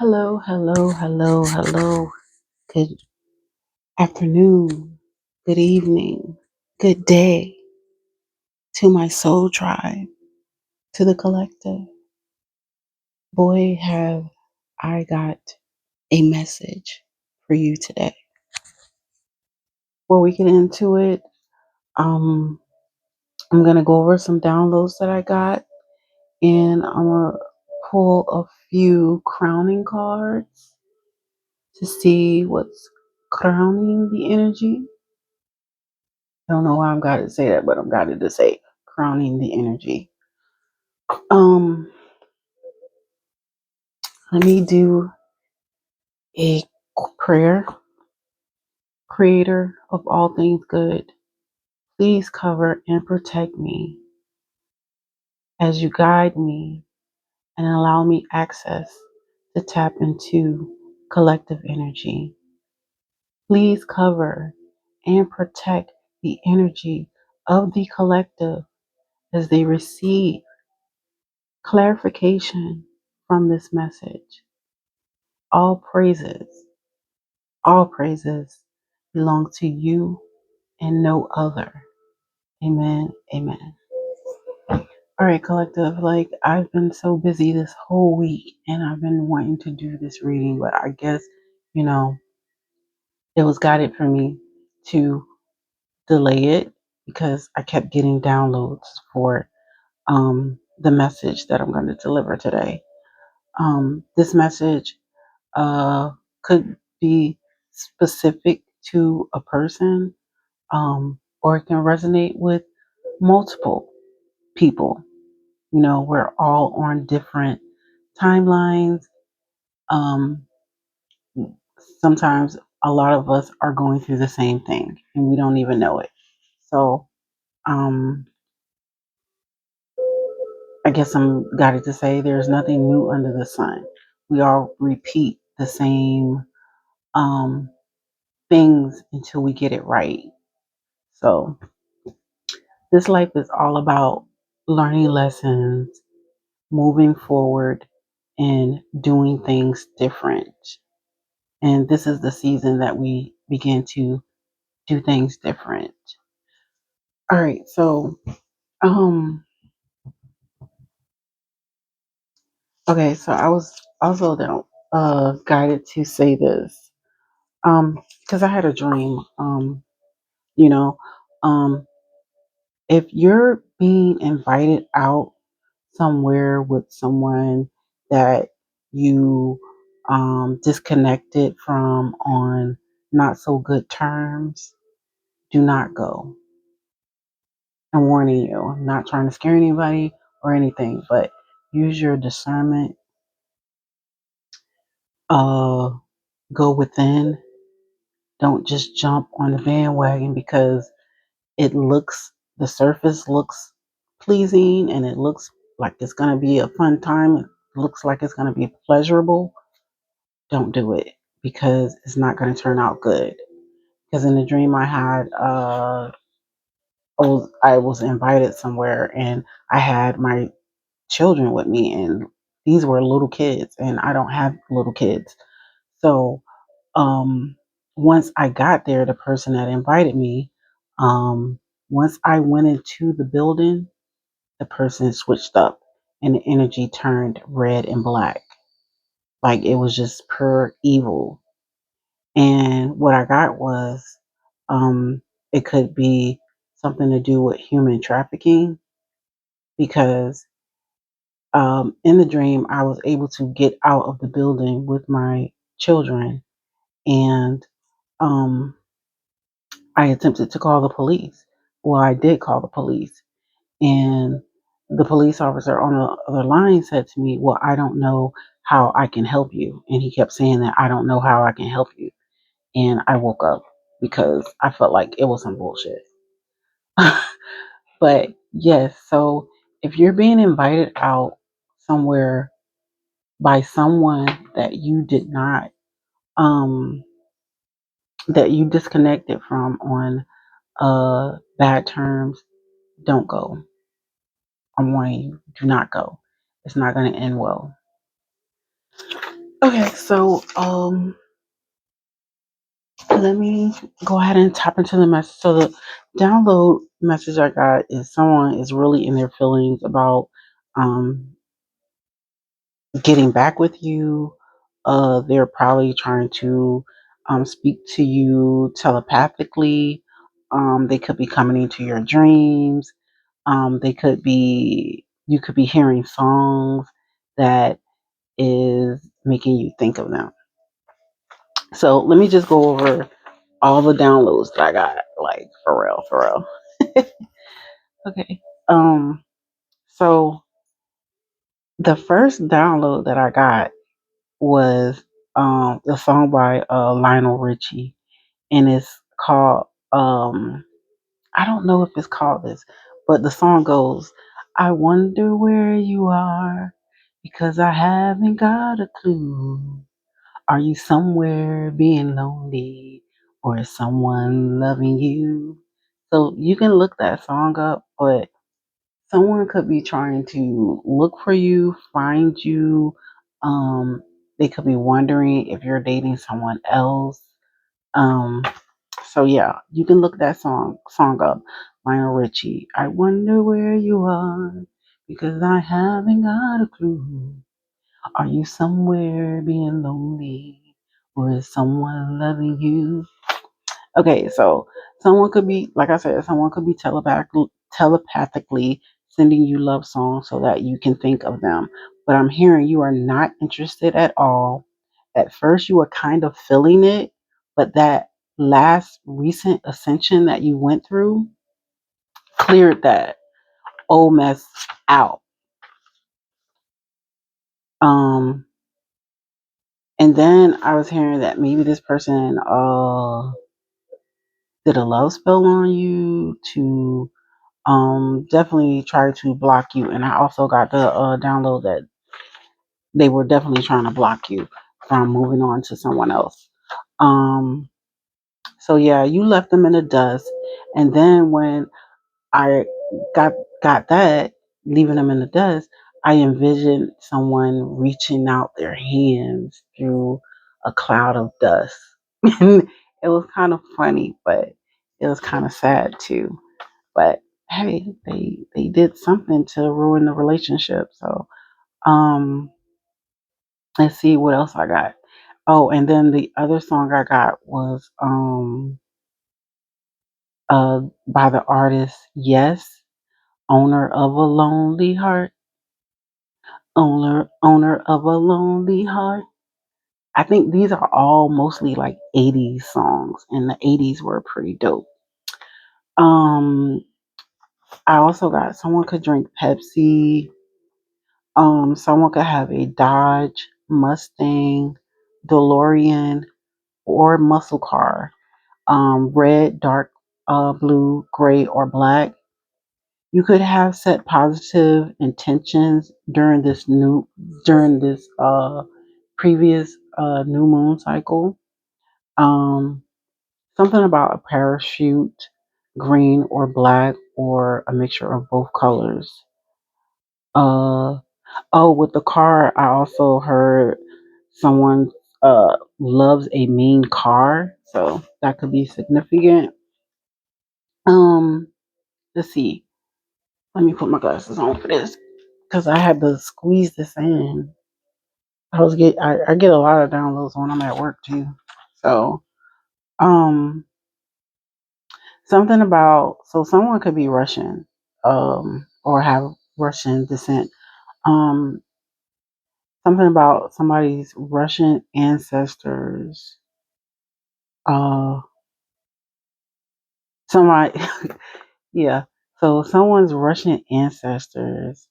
Hello, hello, hello, hello. Good afternoon, good evening, good day to my soul tribe, to the collective. Boy, have I got a message for you today. Before we get into it, um, I'm going to go over some downloads that I got, and I'm going to pull a few crowning cards to see what's crowning the energy. I don't know why I'm got to say that, but I'm got to say crowning the energy. Um, Let me do a prayer. Creator of all things good, please cover and protect me as you guide me and allow me access to tap into collective energy. Please cover and protect the energy of the collective as they receive clarification from this message. All praises belong to you and no other. Amen. Amen. All right, collective. Like, I've been so busy this whole week and I've been wanting to do this reading, but I guess, you know, it was guided for me to delay it because I kept getting downloads for the message that I'm going to deliver today. This message could be specific to a person, or it can resonate with multiple people. You know, we're all on different timelines. Um, Sometimes a lot of us are going through the same thing and we don't even know it. So, um, I guess I'm guided to say there's nothing new under the sun. We all repeat the same um, things until we get it right. So, this life is all about learning lessons, moving forward, and doing things different. And this is the season that we begin to do things different. All right, so um so I was also guided to say this because I had a dream. You know, um if you're being invited out somewhere with someone that you disconnected from on not so good terms, do not go. I'm warning you. I'm not trying to scare anybody or anything, but use your discernment. Uh, Go within. Don't just jump on the bandwagon because the surface looks pleasing and it looks like it's going to be a fun time. It looks like it's going to be pleasurable. Don't do it because it's not going to turn out good. Because in the dream I had, I was invited somewhere and I had my children with me, and these were little kids, and I don't have little kids. So um once I got there, the person that invited me, um once I went into the building, the person switched up and the energy turned red and black, like it was just pure evil. And what I got was, um it could be something to do with human trafficking, because in the dream, I was able to get out of the building with my children, and um, I attempted to call the police. Well, I did call the police, and the police officer on the other line said to me, "Well, I don't know how I can help you." And he kept saying that, "I don't know how I can help you." And I woke up because I felt like it was some bullshit. But yes, so if you're being invited out somewhere by someone that you did not um that you disconnected from on bad terms, don't go. I'm warning you, do not go. It's not going to end well. Okay, so let me go ahead and tap into the message. So the download message I got is someone is really in their feelings about um getting back with you. They're probably trying to speak to you telepathically. They could be coming into your dreams. They could be you could be hearing songs that is making you think of them. So let me just go over all the downloads that I got, like for real, for real. Okay. So the first download that I got was the song by Lionel Richie, and it's called I don't know if it's called this, but the song goes, "I wonder where you are because I haven't got a clue. Are you somewhere being lonely or is someone loving you?" So you can look that song up, but someone could be trying to look for you, find you. Um, they could be wondering if you're dating someone else. Um, so yeah, you can look that song up. Lionel Richie. I wonder where you are because I haven't got a clue. Are you somewhere being lonely or is someone loving you? Okay, so someone could be, like I said, someone could be telepathically sending you love songs so that you can think of them. But I'm hearing you are not interested at all. At first, you were kind of feeling it, but that last recent ascension that you went through cleared that old mess out. Um, and then I was hearing that maybe this person did a love spell on you to definitely try to block you. And I also got the download that they were definitely trying to block you from moving on to someone else. Um, so yeah, you left them in the dust, and then when I got got that, leaving them in the dust, I envisioned someone reaching out their hands through a cloud of dust. And it was kind of funny, but it was kind of sad too. But hey, they did something to ruin the relationship. So um let's see what else I got. Oh, and then the other song I got was by the artist Yes, owner of a lonely heart. Owner of a lonely heart. I think these are all mostly like 80s songs, and the 80s were pretty dope. Um, I also got someone could drink Pepsi. Someone could have a Dodge, Mustang, DeLorean, or muscle car. Red, dark, blue, gray, or black. You could have set positive intentions during this previous new moon cycle. Um, Something about a parachute, green or black, or a mixture of both colors. Uh, oh, with the car, I also heard someone loves a mean car, so that could be significant. Um, let's see. Let me put my glasses on for this because I had to squeeze this in. I get a lot of downloads when I'm at work too. So um something about so someone could be Russian, or have Russian descent. Um Something about somebody's Russian ancestors. Uh somebody yeah. So someone's Russian ancestors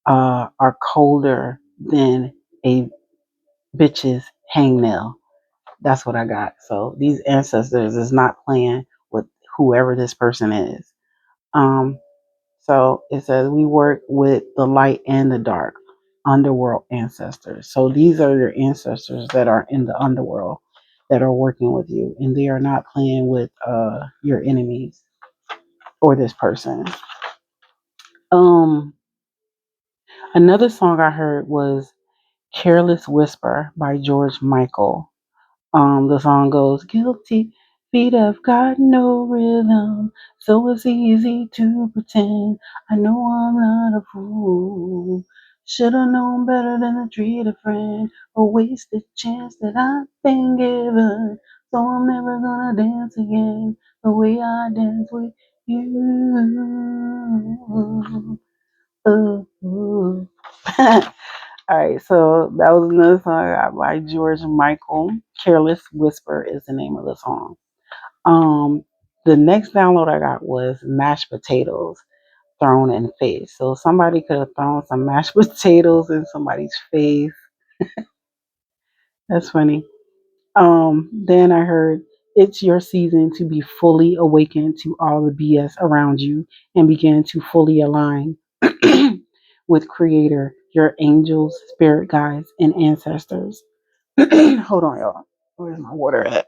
are colder than a bitch's hangnail. That's what I got. So these ancestors is not playing with whoever this person is. Um, so it says we work with the light and the dark, underworld ancestors. So these are your ancestors that are in the underworld that are working with you, and they are not playing with your enemies or this person. Um, Another song I heard was Careless Whisper by George Michael. The song goes, guilty feet have got no rhythm, so it's easy to pretend. I know I'm not a fool. Should've known better than to treat a friend, a wasted chance that I've been given. So I'm never gonna dance again the way I dance with you. Ooh. All right, so that was another song I got by George Michael. Careless Whisper is the name of the song. Um, the next download I got was mashed potatoes thrown in face. So somebody could have thrown some mashed potatoes in somebody's face. That's funny. Then I heard it's your season to be fully awakened to all the BS around you and begin to fully align with Creator, your angels, spirit guides, and ancestors. Hold on, y'all. Where's my water at?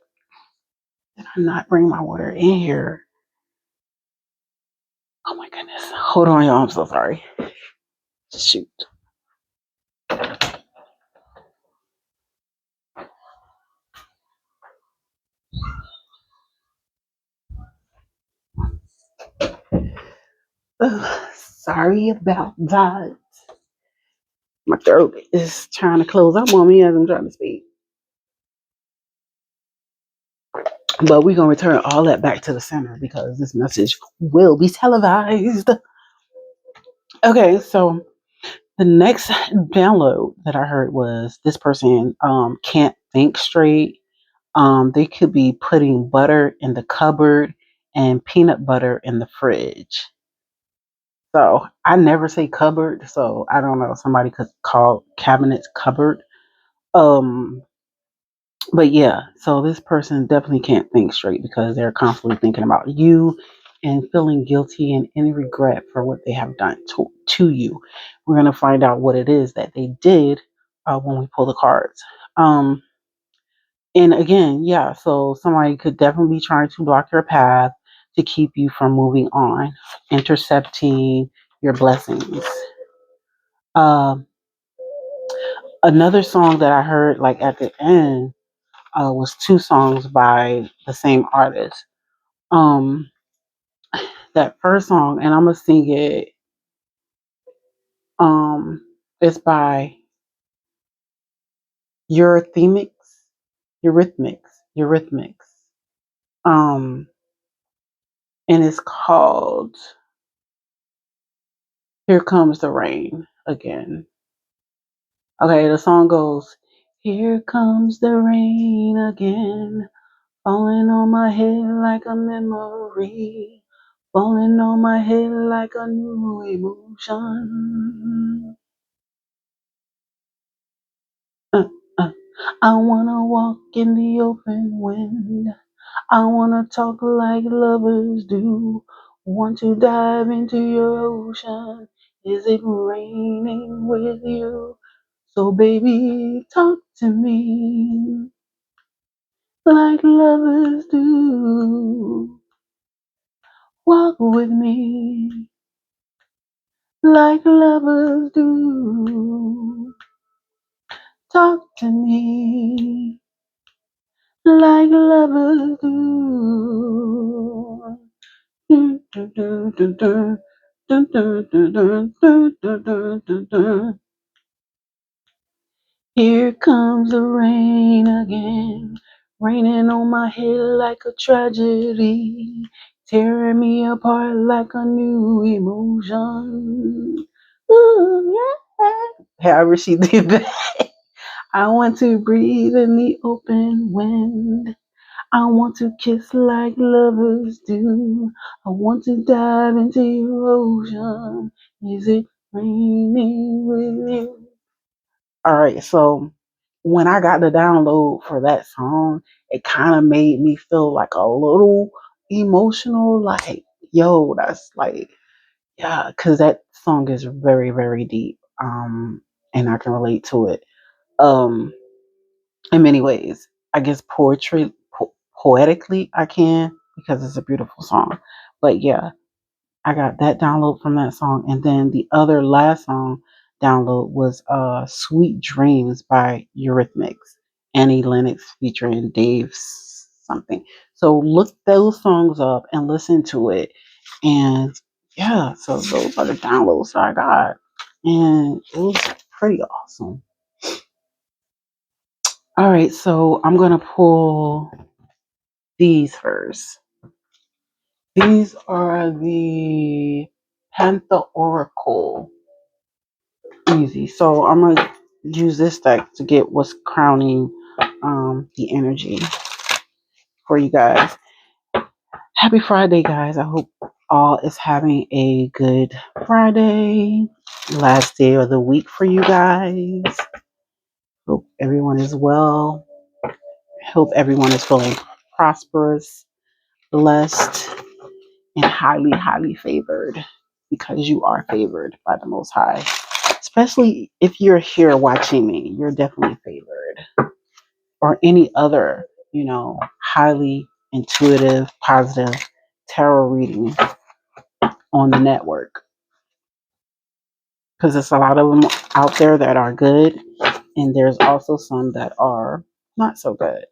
Did I not bring my water in here? Oh my goodness. Hold on, y'all. I'm so sorry. Shoot. Ugh, sorry about that. My throat is trying to close up on me as I'm trying to speak. But we're going to return all that back to the center because this message will be televised. Okay, so the next download that I heard was this person can't think straight. They could be putting butter in the cupboard and peanut butter in the fridge. So I never say cupboard, so I don't know. Somebody could call cabinets cupboard. Um, but yeah, so this person definitely can't think straight because they're constantly thinking about you and feeling guilty and any regret for what they have done to you. We're gonna find out what it is that they did when we pull the cards. And again, yeah, so somebody could definitely be trying to block your path to keep you from moving on, intercepting your blessings. Um, Another song that I heard like at the end was two songs by the same artist. Um, that first song, and I'm gonna sing it. Um, it's by Eurythmics, Eurythmics. Um, and it's called "Here Comes the Rain" again. Okay, the song goes, here comes the rain again, falling on my head like a memory, falling on my head like a new emotion. Uh, uh. I wanna walk in the open wind. I wanna talk like lovers do. Want to dive into your ocean. Is it raining with you? So baby, talk to me like lovers do. Walk with me like lovers do. Talk to me like lovers do. Dun, dun, dun, dun, dun. Dun, dun, dun, dun, dun, dun, dun, dun, dun. Here comes the rain again, raining on my head like a tragedy, tearing me apart like a new emotion. Ooh, yeah. However she did that. I want to breathe in the open wind. I want to kiss like lovers do. I want to dive into your ocean. Is it raining with you? All right, so when I got the download for that song, it kind of made me feel like a little emotional. Like, yo, that's like, yeah, because that song is very, very deep. And I can relate to it. Um, in many ways, I guess poetically, I can because it's a beautiful song. But yeah, I got that download from that song, and then the other last song download was Sweet Dreams by Eurythmics, Annie Lennox featuring Dave something. So look those songs up and listen to it. And yeah, so those are the downloads that I got. And it was pretty awesome. All right, so I'm going to pull these first. These are the Panther Oracle. Easy. So I'm going to use this deck to get what's crowning the energy for you guys. Happy Friday, guys. I hope all is having a good Friday. Last day of the week for you guys. Hope everyone is well. Hope everyone is feeling prosperous, blessed, and highly, highly favored because you are favored by the Most High. Especially if you're here watching me, you're definitely favored. Or any other, highly intuitive, positive tarot reading on the network. Because there's a lot of them out there that are good, and there's also some that are not so good.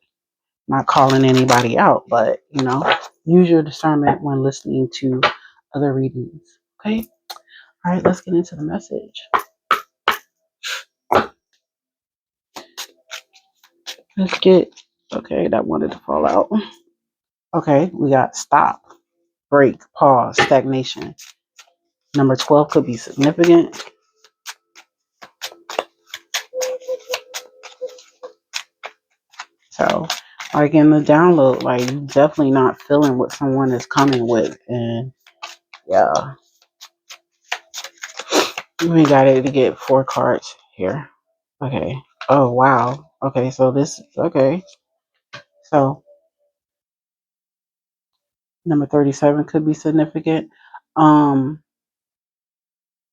Not calling anybody out, but use your discernment when listening to other readings. Okay. All right, let's get into the message. Okay, that wanted to fall out. Okay, we got stop, break, pause, stagnation. Number 12 could be significant. So, like in the download, like you definitely not feeling what someone is coming with. And yeah, we got it to get 4 cards here. Okay. Oh, wow. Okay, so okay. So, number 37 could be significant. A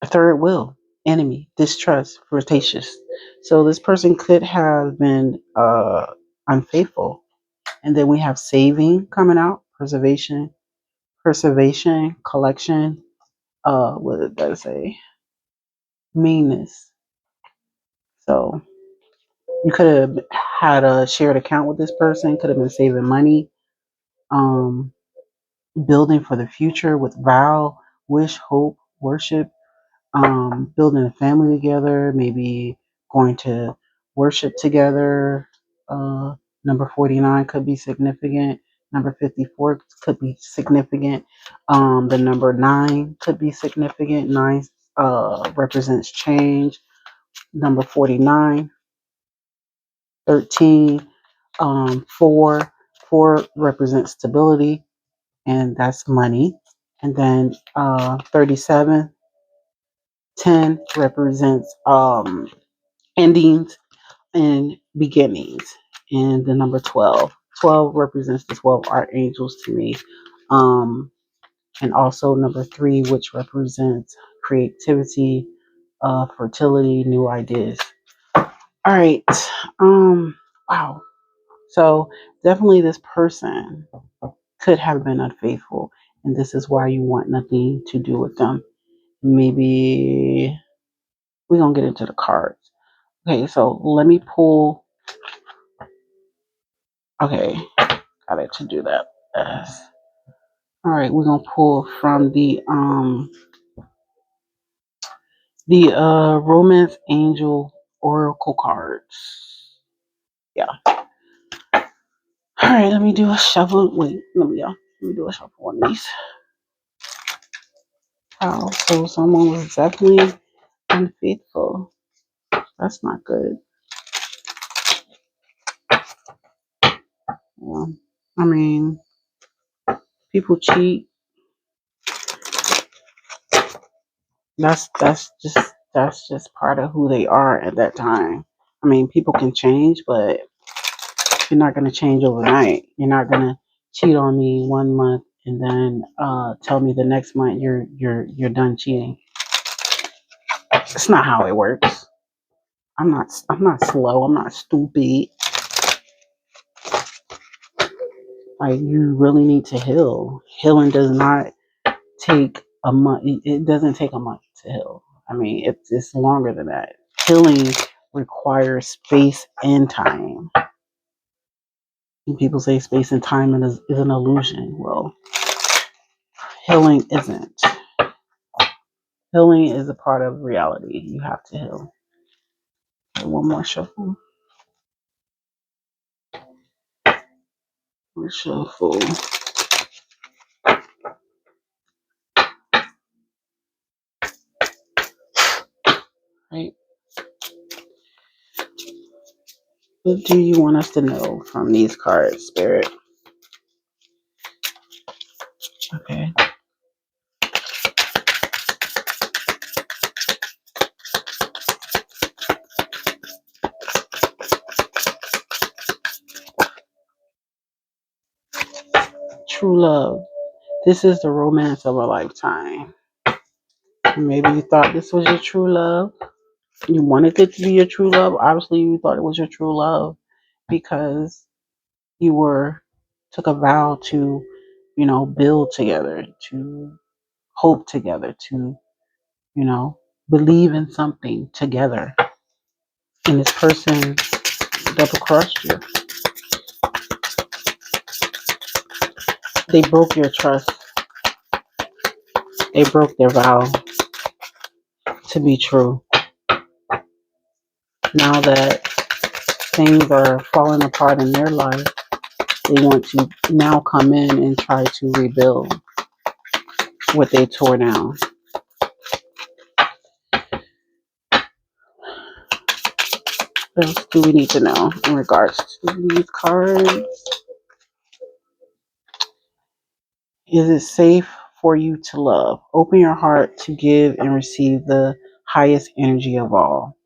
third will, enemy, distrust, flirtatious. So this person could have been unfaithful. And then we have saving coming out, preservation, collection, what did that say? Meanness. So you could have had a shared account with this person, could have been saving money, um, building for the future with vow, wish, hope, worship, building a family together, maybe going to worship together. Number 49 could be significant. Number 54 could be significant. The number 9 could be significant. 9 represents change. Number 49, 13, 4. 4 represents stability, and that's money. And then 37, 10 represents endings and beginnings. And the number 12. 12 represents the 12 archangels to me. And also number 3, which represents creativity, fertility, new ideas. All right. Wow. So definitely this person could have been unfaithful. And this is why you want nothing to do with them. Maybe we're going to get into the cards. Okay, so let me pull. Okay, got it to do that. Yes. All right, we're gonna pull from the Romance Angel Oracle cards. Yeah. All right, let me do a shuffle. Wait, let me do a shuffle on these. Wow, so someone was definitely unfaithful. That's not good. Yeah. I mean, people cheat. That's just part of who they are at that time. I mean, people can change, but you're not going to change overnight. You're not going to cheat on me 1 month and then tell me the next month you're done cheating. It's not how it works. I'm not slow. I'm not stupid. Like you really need to heal. Healing does not take a month. It doesn't take a month to heal. I mean, it's longer than that. Healing requires space and time. And people say space and time is an illusion. Well, healing isn't. Healing is a part of reality. You have to heal. Okay, one more shuffle. More shuffle. Right. What do you want us to know from these cards, Spirit? Okay. True love. This is the romance of a lifetime. Maybe you thought this was your true love. You wanted it to be your true love. Obviously, you thought it was your true love because you took a vow to, build together, to hope together, to, believe in something together. And this person double crossed you. They broke your trust. They broke their vow to be true. Now that things are falling apart in their life, they want to now come in and try to rebuild what they tore down. What else do we need to know in regards to these cards? Is it safe for you to love? Open your heart to give and receive the highest energy of all.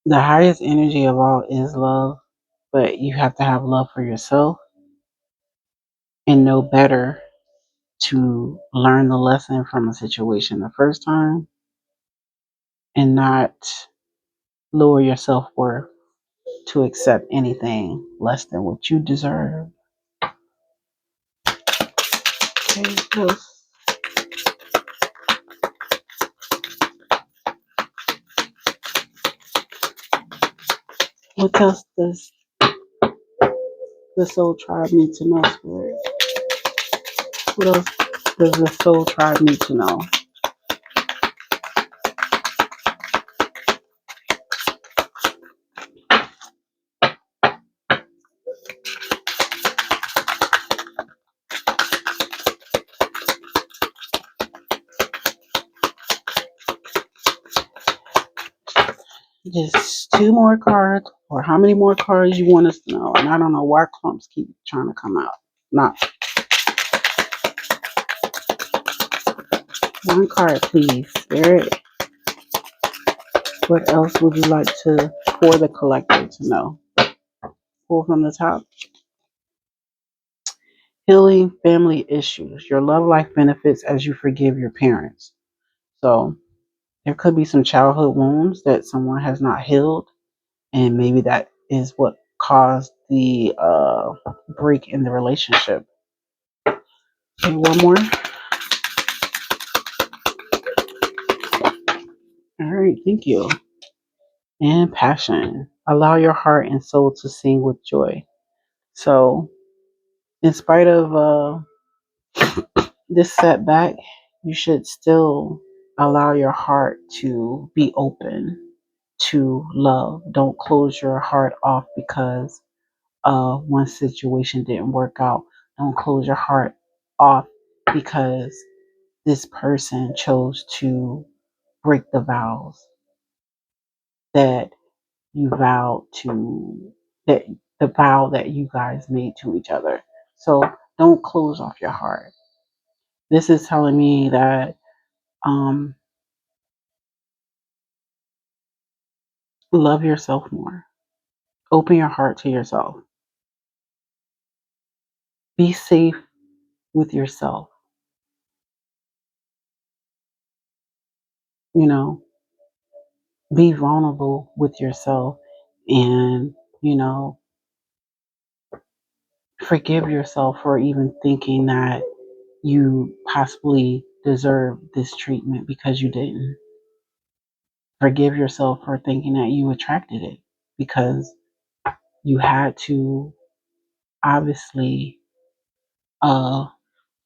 The highest energy of all is love, but you have to have love for yourself and know better to learn the lesson from a situation the first time and not lower your self worth to accept anything less than what you deserve. Okay, what else does the soul tribe need to know, Spirit? What else does the soul tribe need to know? Just two more cards, or how many more cards you want us to know? And I don't know why clumps keep trying to come out. Not one card, please, Spirit. What else would you like for the collector to know? Pull from the top. Healing family issues. Your love life benefits as you forgive your parents. So there could be some childhood wounds that someone has not healed, and maybe that is what caused the break in the relationship. Okay, one more. All right, thank you. And passion. Allow your heart and soul to sing with joy. So, in spite of this setback, you should still allow your heart to be open to love. Don't close your heart off because one situation didn't work out. Don't close your heart off because this person chose to break the vows that you vowed to, that the vow that you guys made to each other. So don't close off your heart. This is telling me that um, love yourself more. Open your heart to yourself. Be safe with yourself. You know, be vulnerable with yourself and, you know, forgive yourself for even thinking that you possibly deserve this treatment because you didn't. Forgive yourself for thinking that you attracted it because you had to obviously uh,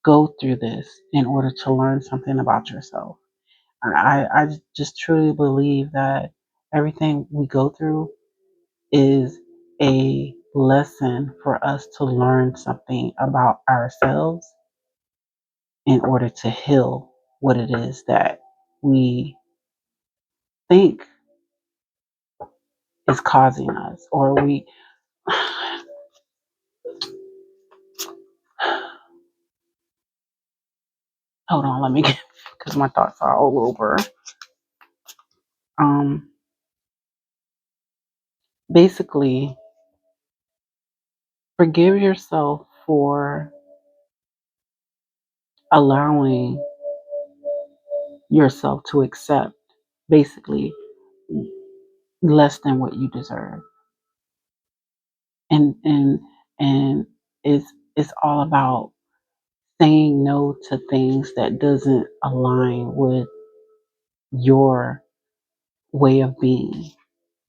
go through this in order to learn something about yourself. I just truly believe that everything we go through is a lesson for us to learn something about ourselves in order to heal what it is that we think is causing us or we hold on, let me get because my thoughts are all over. Um Basically, forgive yourself for allowing yourself to accept basically less than what you deserve. And it's all about saying no to things that doesn't align with your way of being.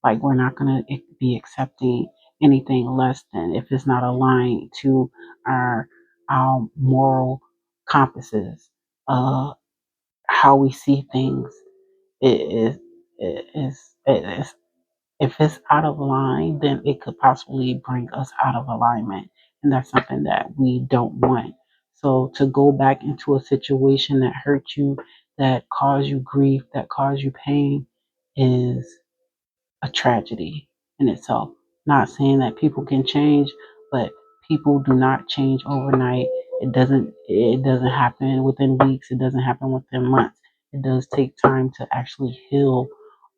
Like we're not going to be accepting anything less than if it's not aligned to our our moral compasses, how we see things. It is it is if it's out of line, then it could possibly bring us out of alignment, and that's something that we don't want. So to go back into a situation that hurt you, that caused you grief, that caused you pain, is a tragedy in itself. Not saying that people can change, but people do not change overnight. It doesn't happen within weeks, it doesn't happen within months. It does take time to actually heal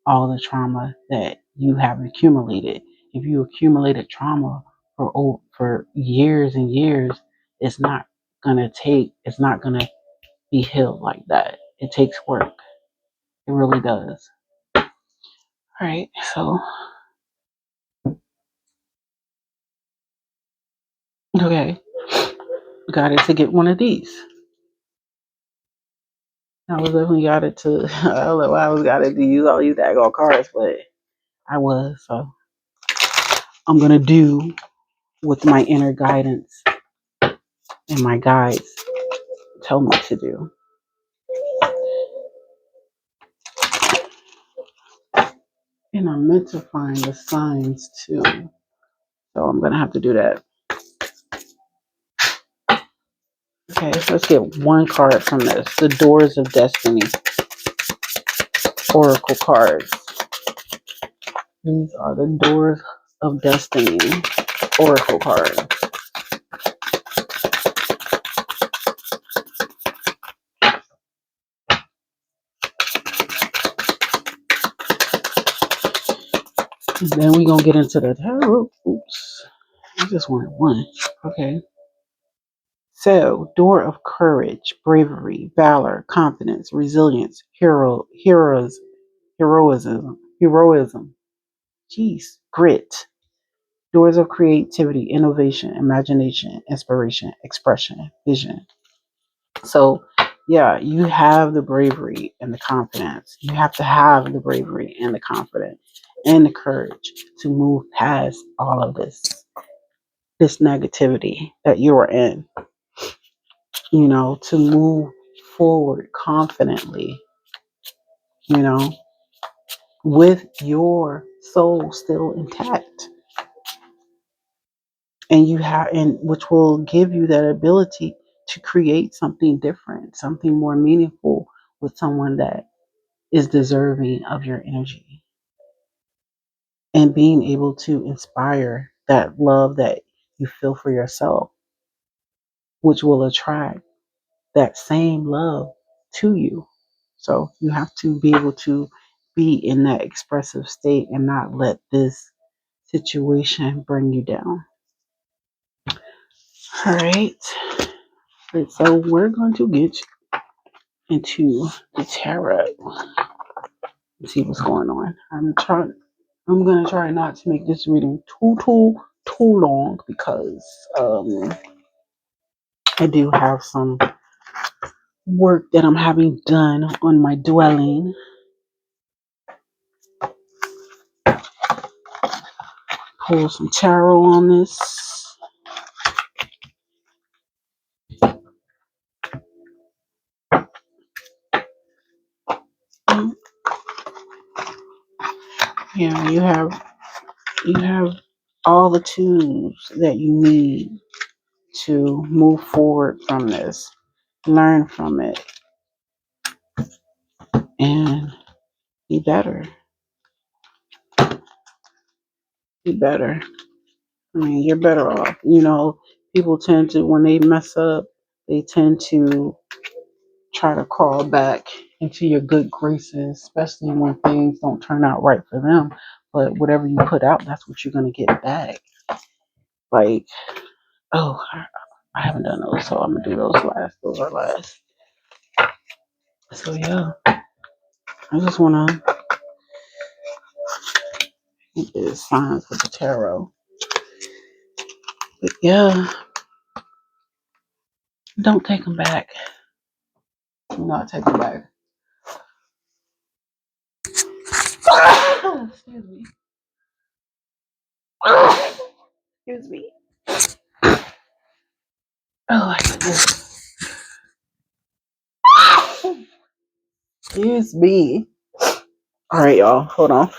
all the trauma that you have accumulated. If you accumulated trauma for years and years, it's not gonna be healed like that. It takes work. It really does. All right, so okay. Got it to get one of these. I was definitely got it to. I don't know why I was got it to use all these daggone cards, but I was. So I'm gonna do what my inner guidance and my guides tell me to do. And I meant to find the signs too. So I'm gonna have to do that. Okay, so let's get one card from this. The Doors of Destiny Oracle cards. These are the Doors of Destiny Oracle cards. And then we're gonna get into the tarot. Oops. I just wanted one. Okay. So, door of courage, bravery, valor, confidence, resilience, heroism. Jeez, grit. Doors of creativity, innovation, imagination, inspiration, expression, vision. So, yeah, you have the bravery and the confidence. You have to have the bravery and the confidence and the courage to move past all of this negativity that you are in, to move forward confidently, you know, with your soul still intact. And which will give you that ability to create something different, something more meaningful with someone that is deserving of your energy. And being able to inspire that love that you feel for yourself, which will attract that same love to you. So you have to be able to be in that expressive state and not let this situation bring you down. All right. So we're going to get into the tarot and see what's going on. I'm gonna try not to make this reading too long because I do have some work that I'm having done on my dwelling. Pull some tarot on this. Yeah, you have all the tools that you need to move forward from this, learn from it, and be better. Be better. I mean, you're better off. People tend to, when they mess up, they tend to try to crawl back into your good graces, especially when things don't turn out right for them. But whatever you put out, that's what you're going to get back. Like, oh, I haven't done those, so I'm going to do those last. Those are last. So, yeah, I just want to get signs with the tarot. But, yeah, don't take them back. Do not take them back. Excuse me. Excuse me. Oh, my goodness. Excuse me. All right, y'all. Hold on.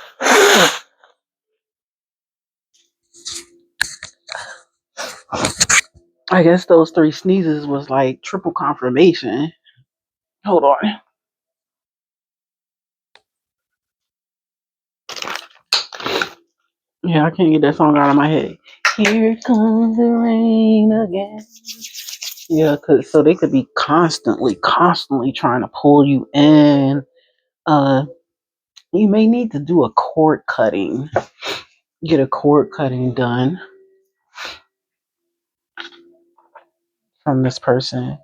I guess those 3 sneezes was like triple confirmation. Hold on. Yeah, I can't get that song out of my head. Here comes the rain again. Yeah, so they could be constantly trying to pull you in. You may need to do a cord cutting. Get a cord cutting done from this person.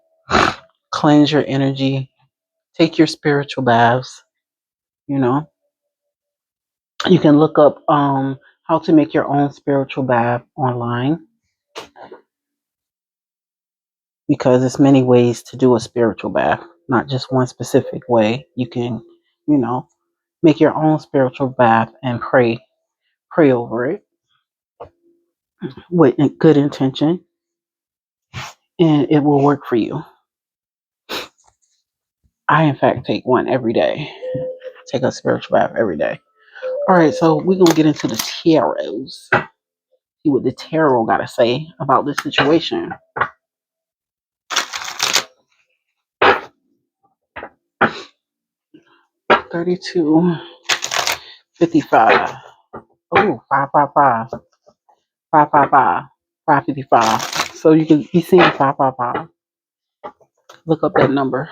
Cleanse your energy. Take your spiritual baths. You know, you can look up how to make your own spiritual bath online, because there's many ways to do a spiritual bath, not just one specific way. You can, you know, make your own spiritual bath and pray over it with good intention, and it will work for you. I, in fact, take one every day. Take a spiritual bath every day. All right, so we're gonna get into the tarots. See what the tarot got to say about this situation. 32, 55. Oh, 555. 555. 555. So you can be seeing 555. Look up that number.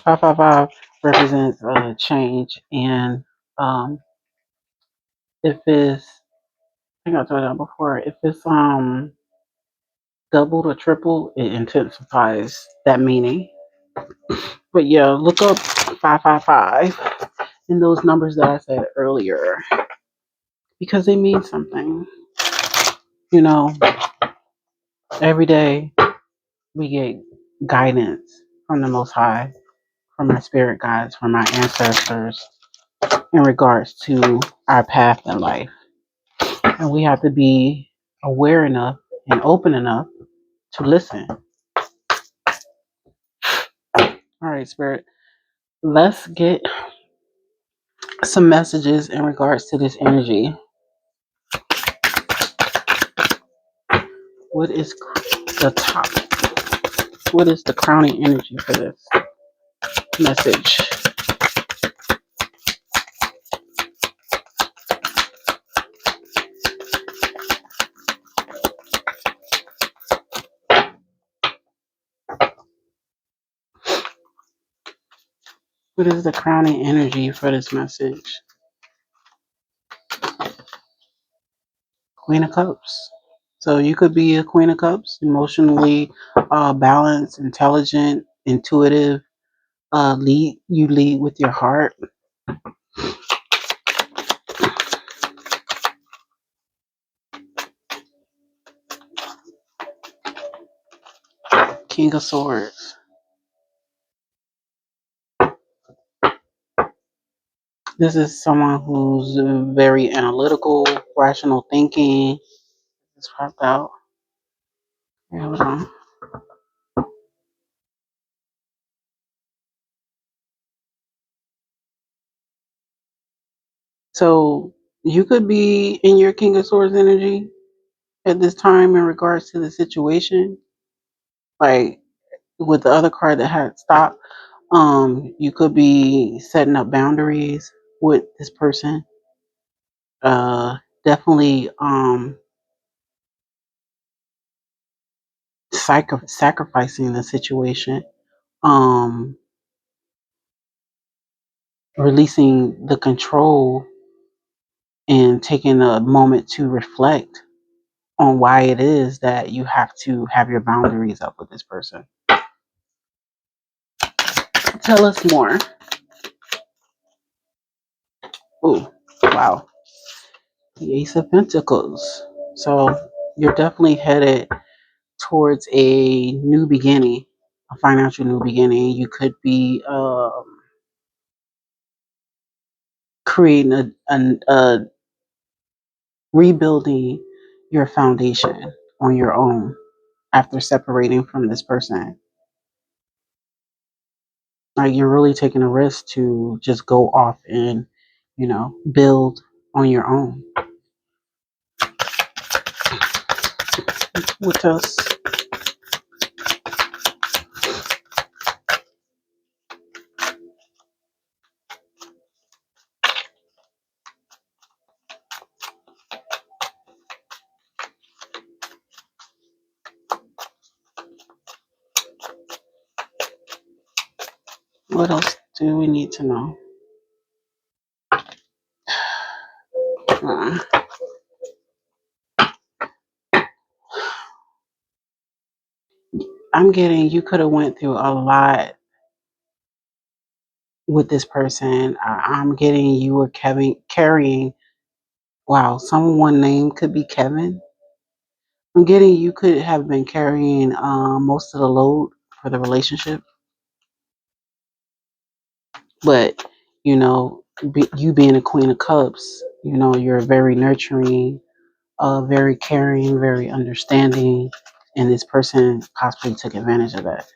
555 represents change, and um, if it's, I think I told you before, if it's doubled or triple, it intensifies that meaning. But yeah, look up 555 and those numbers that I said earlier, because they mean something. You know, every day we get guidance from the Most High, from our spirit guides, from our ancestors, in regards to our path in life. And we have to be aware enough and open enough to listen. All right, Spirit, let's get some messages in regards to this energy. What is the top? What is the crowning energy for this message? What is the crowning energy for this message? Queen of Cups. So you could be a Queen of Cups, emotionally balanced, intelligent, intuitive. You lead with your heart. King of Swords. This is someone who's very analytical, rational thinking. It's popped out. Yeah, hold on. So you could be in your King of Swords energy at this time in regards to the situation. Like with the other card that had stopped, you could be setting up boundaries with this person. Definitely sacrificing the situation. Um, releasing the control and taking a moment to reflect on why it is that you have to have your boundaries up with this person. Tell us more. Oh, wow. The Ace of Pentacles. So you're definitely headed towards a new beginning, a financial new beginning. You could be creating a rebuilding your foundation on your own after separating from this person. Like you're really taking a risk to just go off and, build on your own. What else? What else do we need to know? Uh, I'm getting you could have went through a lot with this person. I'm getting you were carrying. Wow, someone name could be Kevin. I'm getting you could have been carrying most of the load for the relationship, but you being a Queen of Cups, you're very nurturing, very caring, very understanding, and this person possibly took advantage of that.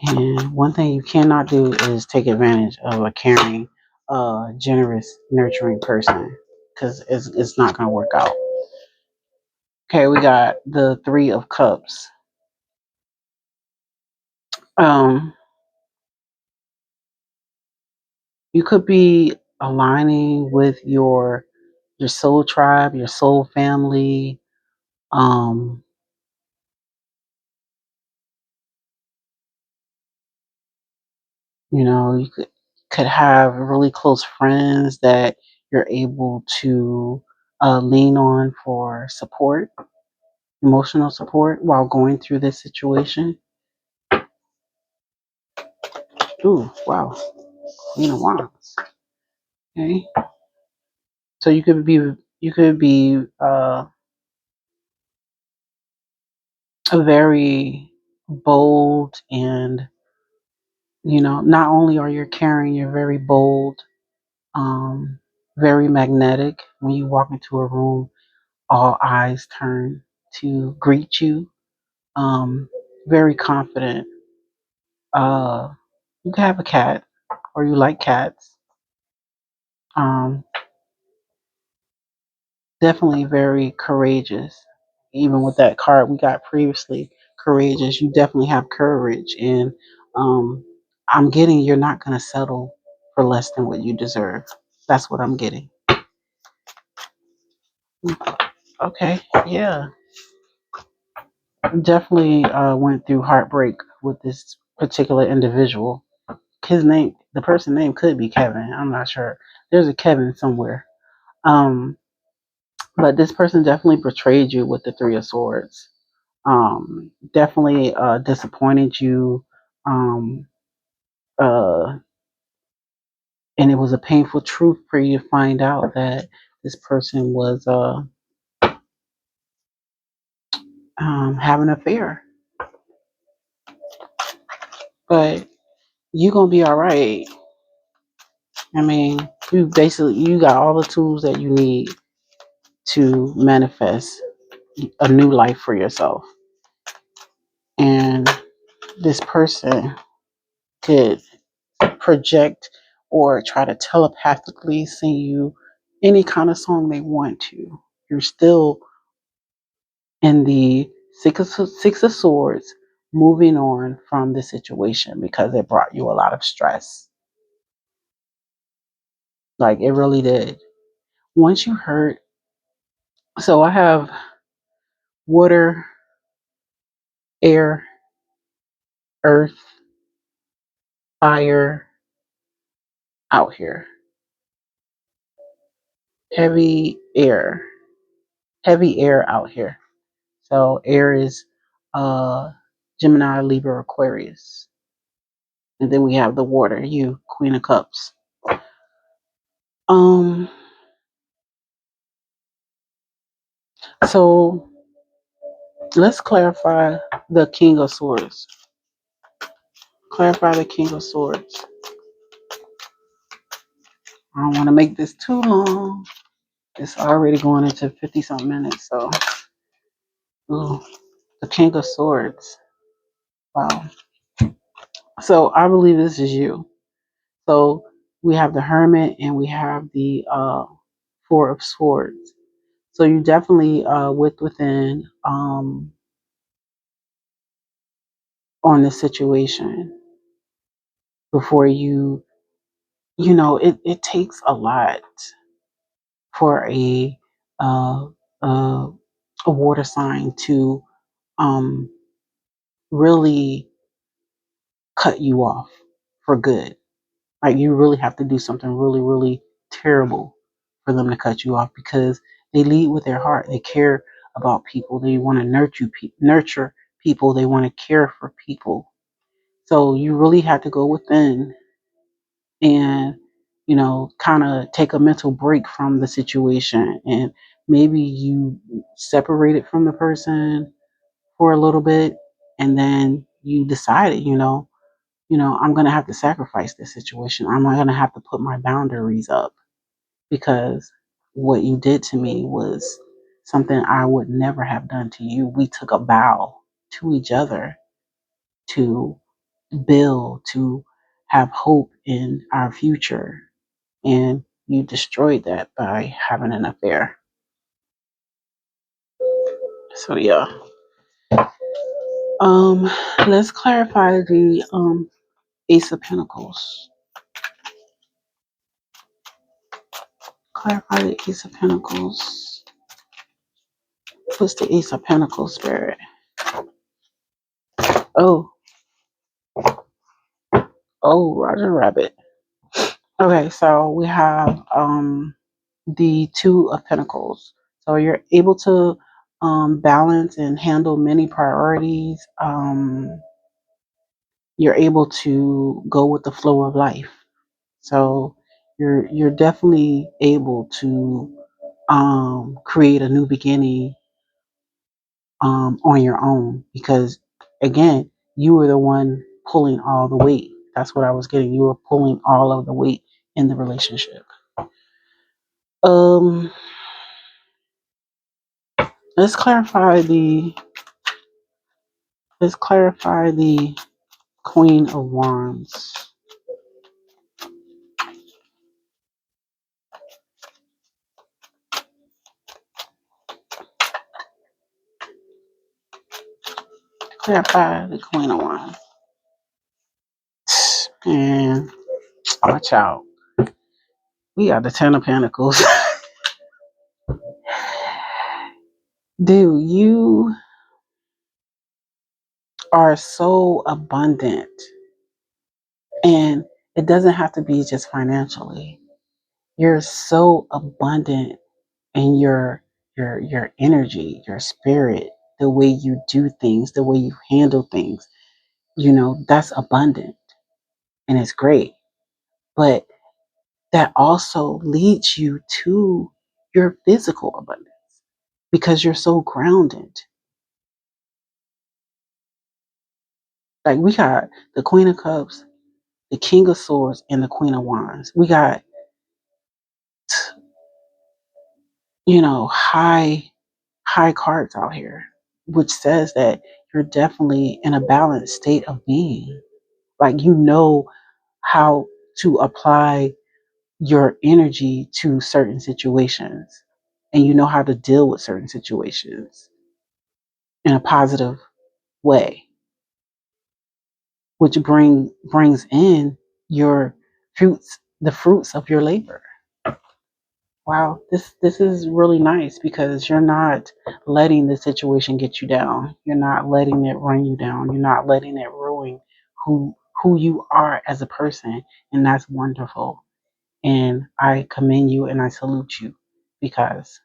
And one thing you cannot do is take advantage of a caring, generous, nurturing person because it's not going to work out. Okay, we got the Three of Cups. Um, you could be aligning with your soul tribe, your soul family. Um, you could have really close friends that you're able to lean on for support, emotional support while going through this situation. Ooh, wow, Queen of Wands. Okay, so you could be a very bold and not only are you caring, you're very bold, um, very magnetic. When you walk into a room, all eyes turn to greet you. Um, very confident. Uh, you can have a cat, or you like cats. Um, definitely very courageous. Even with that card we got previously, courageous. You definitely have courage, and um, I'm getting you're not going to settle for less than what you deserve. That's what I'm getting. Okay, yeah, definitely went through heartbreak with this particular individual. His name, the person name could be Kevin. I'm not sure. There's a Kevin somewhere. Um, but this person definitely betrayed you with the Three of Swords. Definitely disappointed you. Um, uh, and it was a painful truth for you to find out that this person was having an affair. But you're gonna be all right. I mean, you got all the tools that you need to manifest a new life for yourself. And this person could project or try to telepathically sing you any kind of song they want to. You're still in the six of swords, moving on from the situation because it brought you a lot of stress. Like it really did. Once you hurt, so I have water, air, earth, fire out here. Heavy air, heavy air out here. So air is uh Gemini, Libra, Aquarius. And then we have the water, you, Queen of Cups. Um so let's clarify the King of Swords. Clarify the King of Swords. I don't want to make this too long. It's already going into 50 something minutes. So, ooh, the King of Swords. Wow. So, I believe this is you. So, we have the Hermit and we have the Four of Swords. So, you definitely within on the situation before it takes a lot for uh, uh, a water sign to um, really cut you off for good. Like you really have to do something really, really terrible for them to cut you off because they lead with their heart. They care about people. They want to nurture people. They want to care for people. So you really have to go within and kind of take a mental break from the situation and maybe you separate it from the person for a little bit and then you decided I'm going to have to sacrifice this situation. I'm going to have to put my boundaries up because what you did to me was something I would never have done to you. We took a vow to each other to build, to have hope in our future. And you destroyed that by having an affair. So yeah. Um, let's clarify the Ace of Pentacles. Clarify the Ace of Pentacles. What's the Ace of Pentacles, Spirit? Oh, Roger Rabbit. Okay, so we have the Two of Pentacles. So you're able to balance and handle many priorities. You're able to go with the flow of life. So you're definitely able to create a new beginning on your own because again, you were the one pulling all the weight. That's what I was getting. You were pulling all of the weight in the relationship. Um, let's clarify the Queen of Wands. Clarify the Queen of Wands. And watch out. We got the Ten of Pentacles. Dude, you are so abundant. And it doesn't have to be just financially. You're so abundant in your energy, your spirit, the way you do things, the way you handle things. That's abundant and it's great. But that also leads you to your physical abundance because you're so grounded. Like we got the Queen of Cups the King of Swords and the Queen of Wands. We got, high cards out here, which says that you're definitely in a balanced state of being. Like, how to apply your energy to certain situations, and you know how to deal with certain situations in a positive way, which brings in your the fruits of your labor. Wow, this is really nice because you're not letting the situation get you down. You're not letting it run you down. You're not letting it ruin who you are as a person, and that's wonderful. And I commend you and I salute you because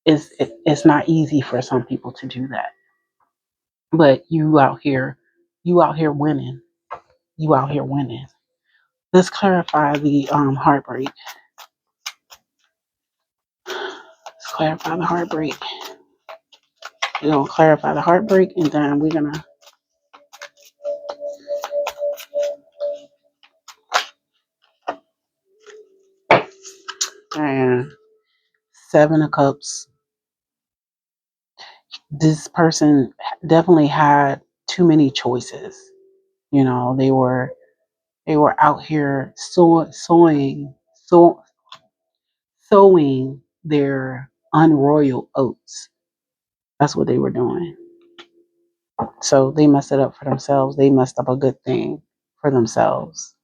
it's not easy for some people to do that. But you out here winning. You out here winning. Let's clarify the heartbreak. Let's clarify the heartbreak. We're gonna clarify the heartbreak, and then we're gonna and Seven of Cups. This person definitely had too many choices. They were out here sowing their unroyal oats. That's what they were doing. So they messed it up for themselves. They messed up a good thing for themselves.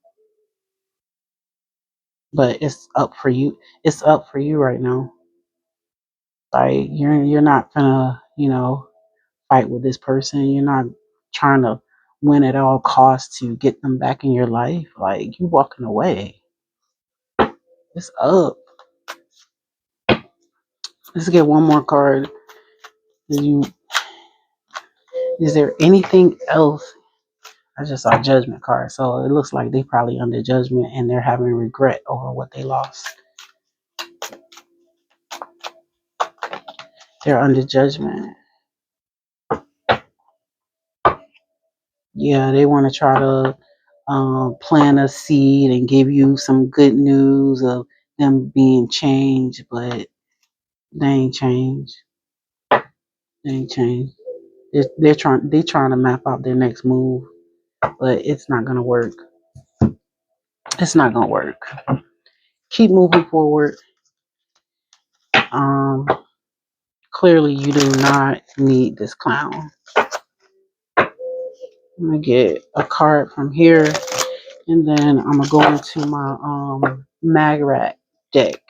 But it's up for you. It's up for you right now. Like, you're not gonna, fight with this person. You're not trying to win at all costs to get them back in your life. Like, you walking away. It's up. Let's get one more card. Is you is there anything else? I just saw a judgment card. So it looks like they probably under judgment and they're having regret over what they lost. They're under judgment. Yeah, they want to try to plant a seed and give you some good news of them being changed, but they ain't changed. They ain't changed. They're trying to map out their next move, but it's not gonna work. It's not gonna work. Keep moving forward. Um, Clearly you do not need this clown. I'm gonna get a card from here, and then I'm gonna go into my Magrat deck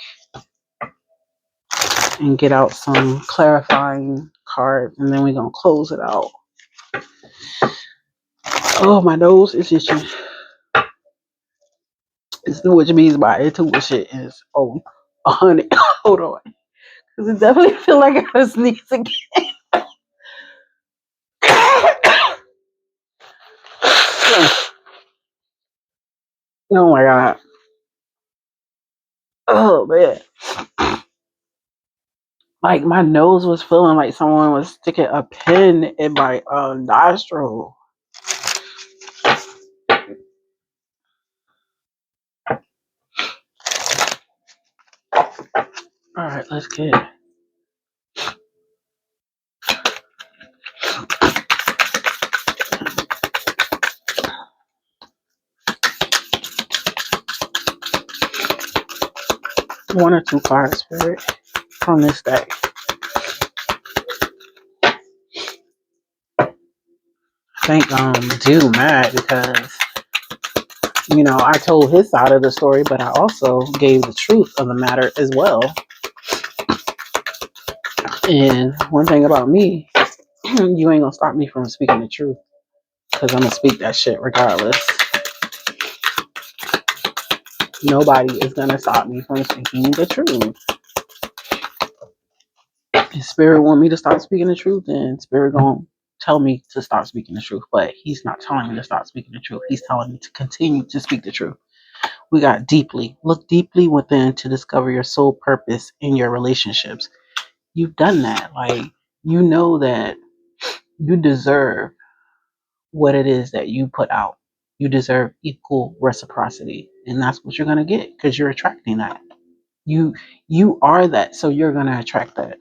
and get out some clarifying cards, and then we're gonna close it out. Oh, my nose is itching. Which means my intuition is 100. Hold on, because it definitely feel like I was sneezing again. Oh my god. Oh man. Like, my nose was feeling like someone was sticking a pin in my nostril. All right, let's get one or two cards for it from this deck. I think Dude mad because I told his side of the story, but I also gave the truth of the matter as well. And one thing about me, you ain't gonna stop me from speaking the truth, because I'm gonna speak that shit regardless. Nobody is gonna stop me from speaking the truth. If Spirit want me to stop speaking the truth, then Spirit gonna tell me to stop speaking the truth. But he's not telling me to stop speaking the truth. He's telling me to continue to speak the truth. We got look deeply within to discover your soul purpose in your relationships. You've done that. Like, you know that you deserve what it is that you put out. You deserve equal reciprocity, and that's what you're gonna get because you're attracting that. You you are that, so you're gonna attract that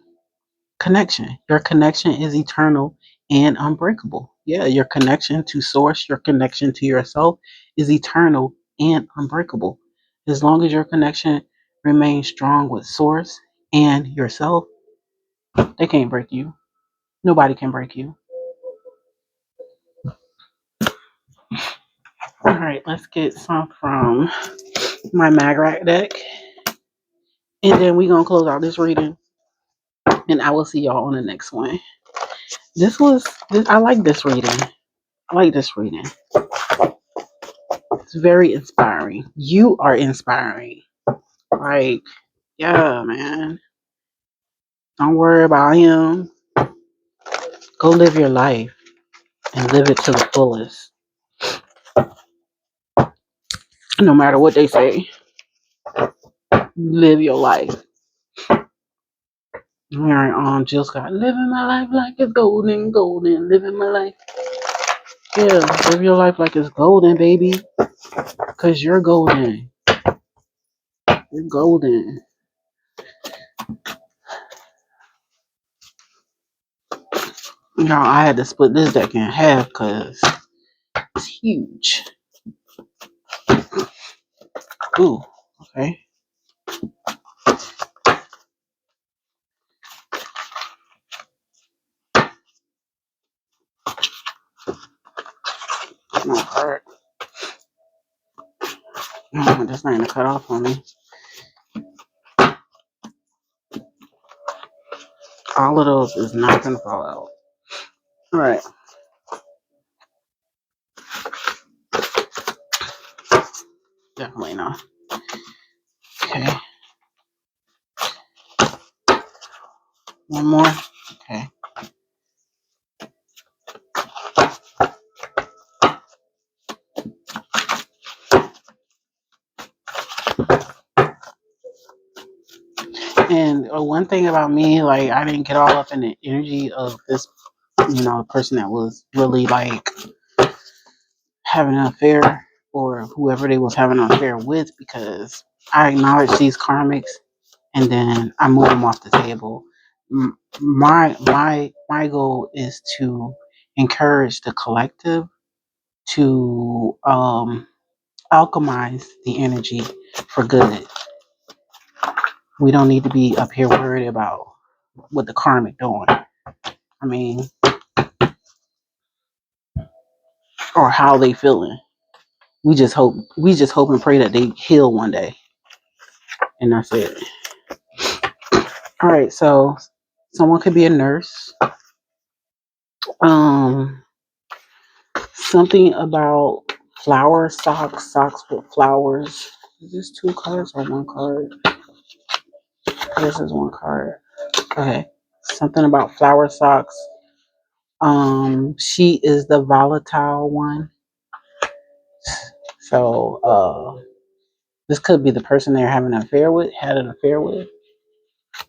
connection. Your connection is eternal and unbreakable. Yeah, your connection to source, your connection to yourself is eternal and unbreakable. As long as your connection remains strong with source and yourself, they can't break you. Nobody can break you. All right, let's get some from my Magrat deck. And then we're gonna close out this reading. And I will see y'all on the next one. I like this reading. I like this reading. It's very inspiring. You are inspiring. Like, yeah, man. Don't worry about him. Go live your life and live it to the fullest. No matter what they say, live your life. All right, Jill Scott, living my life like it's golden, golden, living my life. Yeah, live your life like it's golden, baby. Cause you're golden. You're golden. I had to split this deck in half because it's huge. Ooh, okay. No card. That's not gonna cut off on me. All of those is not gonna fall out. All right. Definitely not. Okay. One more. Okay. And one thing about me, like, I didn't get all up in the energy of this, person that was really like having an affair or whoever they was having an affair with, because I acknowledge these karmics and then I move them off the table. My goal is to encourage the collective to alchemize the energy for good. We don't need to be up here worried about what the karmic doing. I mean, or how they feeling. We just hope and pray that they heal one day. And that's it. All right, so someone could be a nurse. Um Something about socks with flowers. Is this two cards or one card? This is one card. Okay. Something about flower socks. She is the volatile one. So this could be the person they're having an affair with, had an affair with.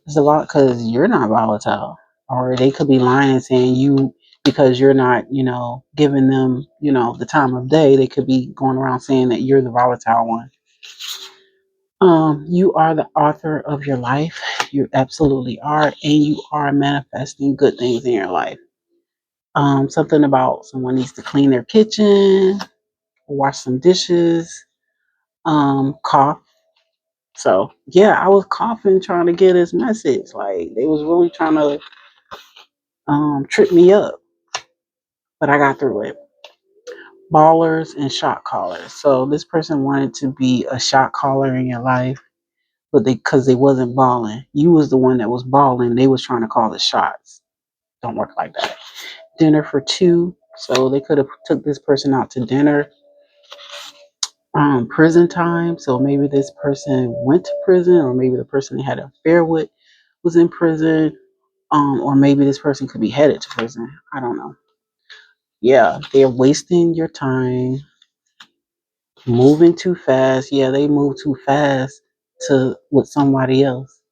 It's a lot because you're not volatile. Or they could be lying and saying you, because you're not, giving them, the time of day, they could be going around saying that you're the volatile one. You are the author of your life. You absolutely are, and you are manifesting good things in your life. Something about someone needs to clean their kitchen, wash some dishes, cough. So yeah, I was coughing trying to get his message. Like they was really trying to trip me up, but I got through it. Ballers and shot callers. So this person wanted to be a shot caller in your life, but because they wasn't balling, you was the one that was balling. They was trying to call the shots. Don't work like that. Dinner for two. So they could have took this person out to dinner. Prison time. So maybe this person went to prison, or maybe the person they had an affair with was in prison. Or maybe this person could be headed to prison. I don't know. Yeah, they're wasting your time, moving too fast. Yeah, they move too fast to with somebody else.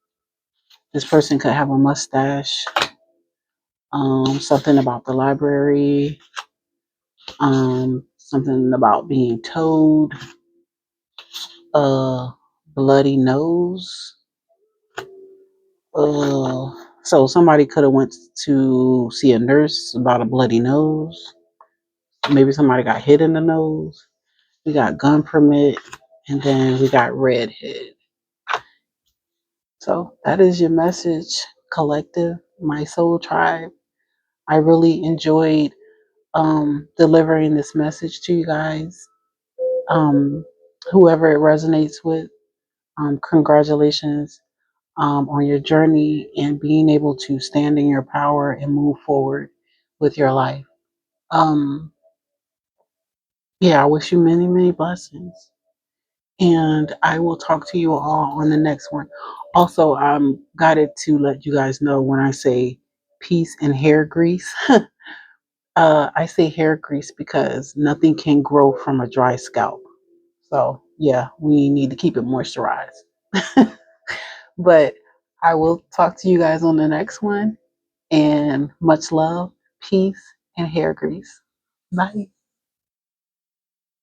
This person could have a mustache. Something about the library. something about being told, uh, bloody nose. So somebody could have went to see a nurse about a bloody nose. Maybe somebody got hit in the nose. We got gun permit, and then we got redhead. So that is your message, collective, my soul tribe. I really enjoyed delivering this message to you guys. Um, Whoever it resonates with, congratulations on your journey and being able to stand in your power and move forward with your life. Um, yeah, I wish you many, many blessings. And I will talk to you all on the next one. Also, I'm guided to let you guys know when I say peace and hair grease. I say hair grease because nothing can grow from a dry scalp. So, yeah, we need to keep it moisturized. But I will talk to you guys on the next one. And much love, peace, and hair grease. Bye.